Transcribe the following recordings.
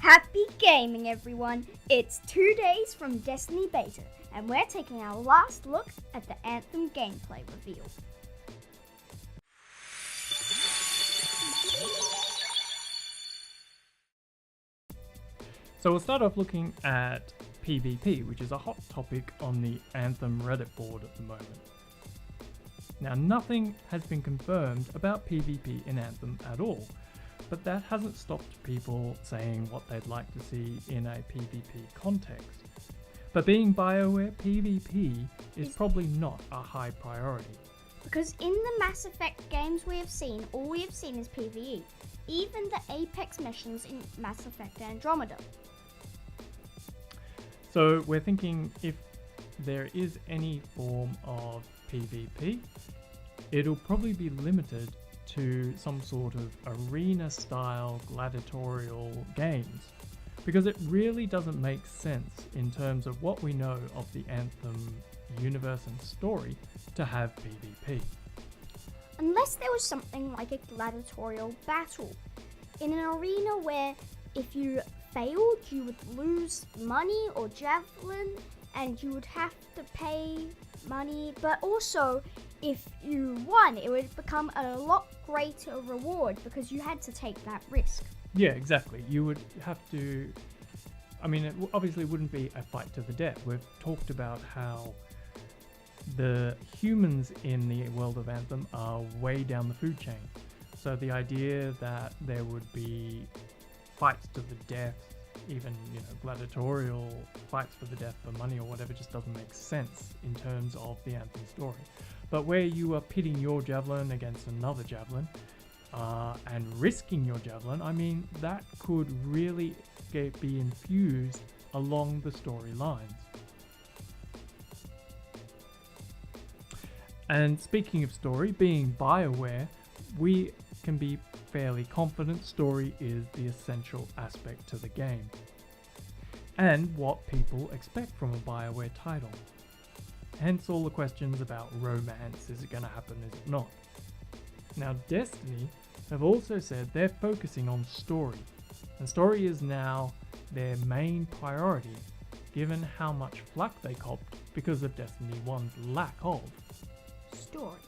Happy gaming, everyone! It's 2 days from Destiny Beta, and we're taking our last look at the Anthem gameplay reveal. So we'll start off looking at PvP, which is a hot topic on the Anthem Reddit board at the moment. Now, nothing has been confirmed about PvP in Anthem at all, but that hasn't stopped people saying what they'd like to see in a PvP context. But being BioWare, PvP is probably not a high priority. Because in the Mass Effect games all we have seen is PvE, even the Apex missions in Mass Effect Andromeda. So we're thinking if there is any form of PvP, it'll probably be limited to some sort of arena-style gladiatorial games, because it really doesn't make sense in terms of what we know of the Anthem universe and story to have PvP. Unless there was something like a gladiatorial battle, in an arena where if you failed you would lose money or javelin and you would have to pay money, but also if you won it would become a lot greater reward because you had to take that risk. Yeah, exactly. You would have to, it obviously wouldn't be a fight to the death. We've talked about how the humans in the world of Anthem are way down the food chain. So the idea that there would be fights to the death, even gladiatorial fights for the death for money or whatever, just doesn't make sense in terms of the Anthem story. But where you are pitting your javelin against another javelin and risking your javelin, that could really be infused along the storylines. And speaking of story, being BioWare, we can be fairly confident story is the essential aspect to the game, and what people expect from a BioWare title. Hence all the questions about romance, is it going to happen, is it not? Now Destiny have also said they're focusing on story, and story is now their main priority, given how much flack they copped because of Destiny 1's lack of story.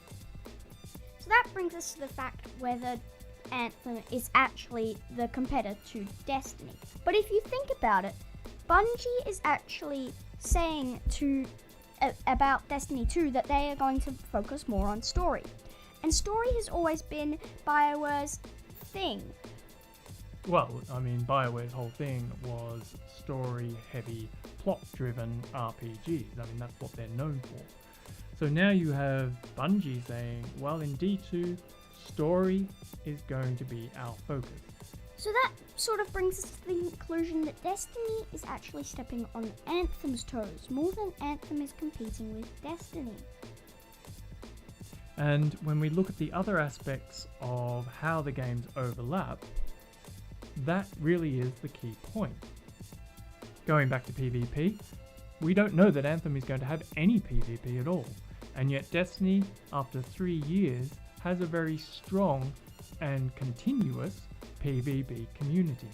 So that brings us to the fact whether Anthem is actually the competitor to Destiny. But if you think about it, Bungie is actually saying about Destiny 2 that they are going to focus more on story. And story has always been BioWare's thing. Well, BioWare's whole thing was story-heavy, plot-driven RPGs. That's what they're known for. So now you have Bungie saying, well, in D2, story is going to be our focus. So that sort of brings us to the conclusion that Destiny is actually stepping on Anthem's toes more than Anthem is competing with Destiny. And when we look at the other aspects of how the games overlap, that really is the key point. Going back to PvP, we don't know that Anthem is going to have any PvP at all, and yet Destiny, after 3 years, has a very strong and continuous PvP community.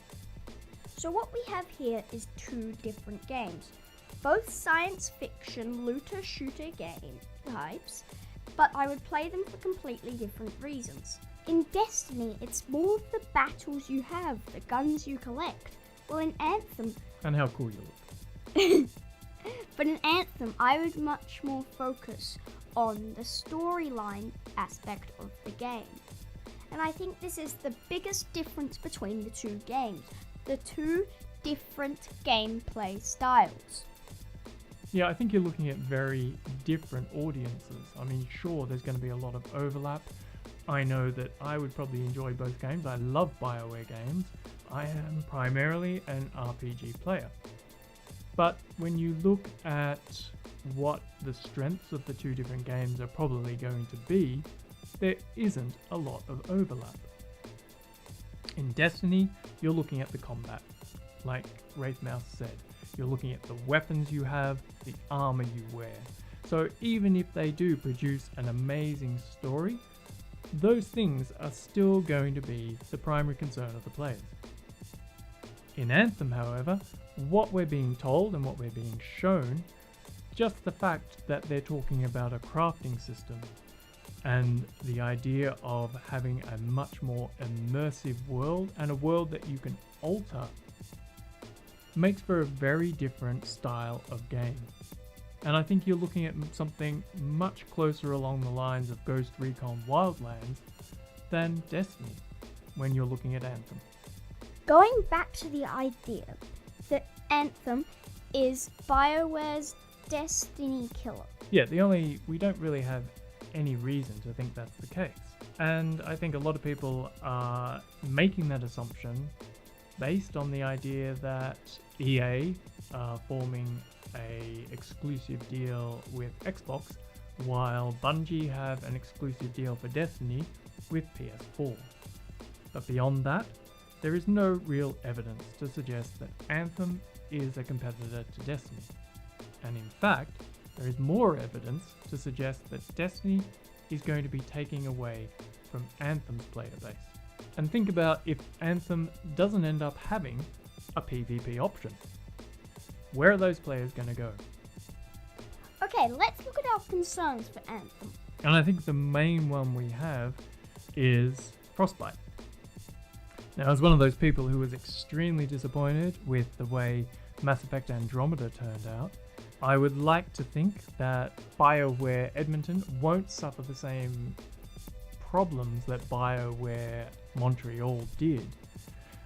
So what we have here is two different games, both science fiction looter shooter game types, but I would play them for completely different reasons. In Destiny, it's more the battles you have, the guns you collect. Well, in Anthem... And how cool you look. But in Anthem, I would much more focus on the storyline aspect of the game. And I think this is the biggest difference between the two games. The two different gameplay styles. Yeah, I think you're looking at very different audiences. Sure, there's going to be a lot of overlap. I know that I would probably enjoy both games. I love BioWare games. I am primarily an RPG player. But when you look at what the strengths of the two different games are probably going to be, there isn't a lot of overlap. In Destiny, you're looking at the combat. Like WraithMouse said, you're looking at the weapons you have, the armor you wear. So even if they do produce an amazing story, those things are still going to be the primary concern of the players. In Anthem, however, what we're being told and what we're being shown, just the fact that they're talking about a crafting system and the idea of having a much more immersive world and a world that you can alter, makes for a very different style of game. And I think you're looking at something much closer along the lines of Ghost Recon Wildlands than Destiny when you're looking at Anthem. Going back to the idea that Anthem is BioWare's Destiny killer. Yeah, we don't really have any reason to think that's the case. And I think a lot of people are making that assumption based on the idea that EA are forming a exclusive deal with Xbox, while Bungie have an exclusive deal for Destiny with PS4. But beyond that, there is no real evidence to suggest that Anthem is a competitor to Destiny. And in fact, there is more evidence to suggest that Destiny is going to be taking away from Anthem's player base. And think about if Anthem doesn't end up having a PvP option. Where are those players going to go? Okay, let's look at our concerns for Anthem. And I think the main one we have is Frostbite. Now, as one of those people who was extremely disappointed with the way Mass Effect Andromeda turned out, I would like to think that BioWare Edmonton won't suffer the same problems that BioWare Montreal did.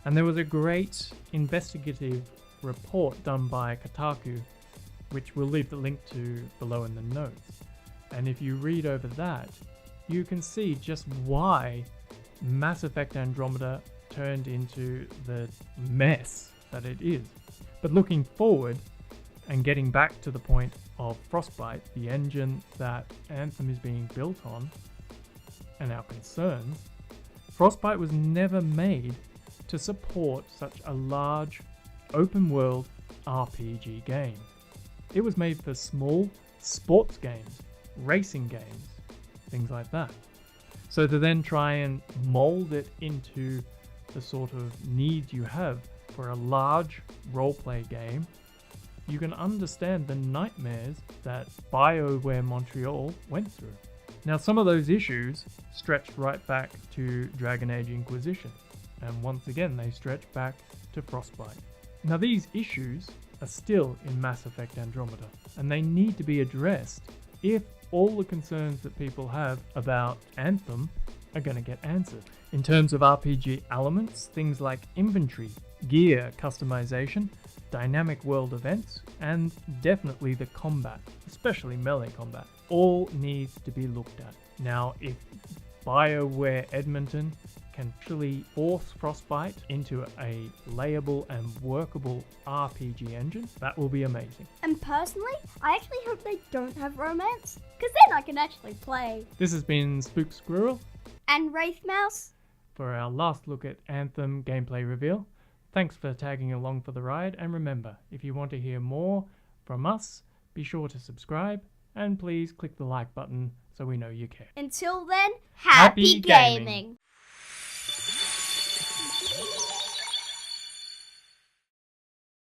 And there was a great investigative report done by Kotaku, which we'll leave the link to below in the notes. And if you read over that, you can see just why Mass Effect Andromeda turned into the mess that it is. But looking forward and getting back to the point of Frostbite, the engine that Anthem is being built on, and our concerns, Frostbite was never made to support such a large open world RPG game. It was made for small sports games, racing games, things like that. So to then try and mold it into the sort of needs you have for a large roleplay game, you can understand the nightmares that BioWare Montreal went through. Now, some of those issues stretched right back to Dragon Age Inquisition, and once again they stretch back to Frostbite. Now, these issues are still in Mass Effect Andromeda, and they need to be addressed if all the concerns that people have about Anthem are going to get answered. In terms of RPG elements, things like inventory, gear customization, dynamic world events, and definitely the combat, especially melee combat, all needs to be looked at. Now, if BioWare Edmonton can actually force Frostbite into a playable and workable RPG engine, that will be amazing. And personally, I actually hope they don't have romance, because then I can actually play. This has been SpookSquirrel And WraithMouse. for our last look at Anthem gameplay reveal. Thanks for tagging along for the ride, and remember, if you want to hear more from us, be sure to subscribe, and please click the like button so we know you care. Until then, Happy happy gaming. gaming.